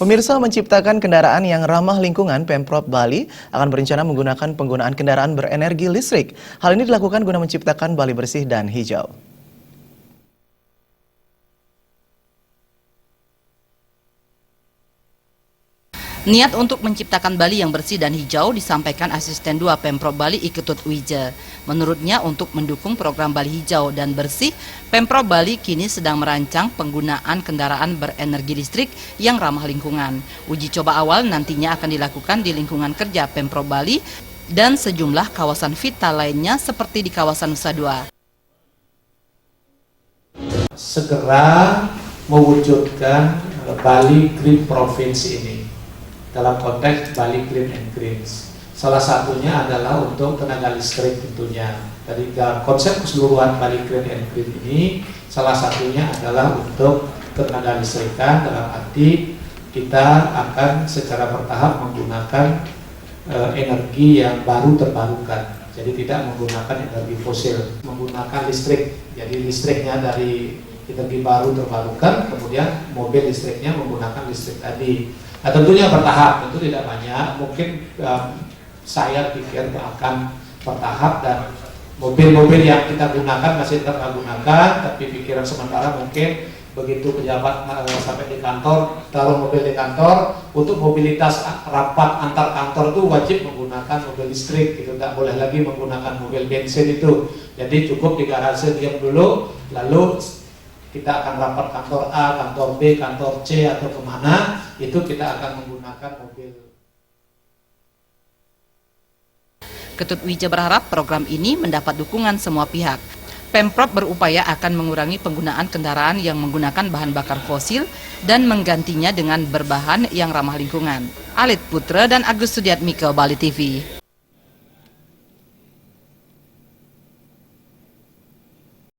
Pemirsa, menciptakan kendaraan yang ramah lingkungan, Pemprov Bali akan berencana menggunakan penggunaan kendaraan berenergi listrik. Hal ini dilakukan guna menciptakan Bali bersih dan hijau. Niat untuk menciptakan Bali yang bersih dan hijau disampaikan Asisten 2 Pemprov Bali Iketut Wija. Menurutnya, untuk mendukung program Bali hijau dan bersih, Pemprov Bali kini sedang merancang penggunaan kendaraan berenergi listrik yang ramah lingkungan. Uji coba awal nantinya akan dilakukan di lingkungan kerja Pemprov Bali dan sejumlah kawasan vital lainnya seperti di kawasan Nusa Dua. Segera mewujudkan Bali Green Province ini dalam konteks Bali Green and Greens. Salah satunya adalah untuk tenaga listrik tentunya. Dari konsep keseluruhan Bali Green and Green ini salah satunya adalah untuk tenaga listrikan, dalam arti kita akan secara bertahap menggunakan energi yang baru terbarukan. Jadi tidak menggunakan energi fosil, menggunakan listrik. Jadi listriknya dari energi baru terbarukan, kemudian mobil listriknya menggunakan listrik tadi. Nah, tentunya bertahap, tentu tidak banyak. Mungkin saya pikir akan bertahap, dan mobil-mobil yang kita gunakan masih tetap kita gunakan, tapi pikiran sementara mungkin begitu pejabat sampai di kantor, taruh mobil di kantor, untuk mobilitas rapat antar kantor itu wajib menggunakan mobil listrik, gitu. Tidak boleh lagi menggunakan mobil bensin itu. Jadi cukup di garasi diam dulu, lalu kita akan rapat kantor A, kantor B, kantor C, atau kemana, itu kita akan menggunakan mobil. Ketut Wija berharap program ini mendapat dukungan semua pihak. Pemprov berupaya akan mengurangi penggunaan kendaraan yang menggunakan bahan bakar fosil dan menggantinya dengan berbahan yang ramah lingkungan. Alit Putra dan Agus Sudiatmiko, Bali TV.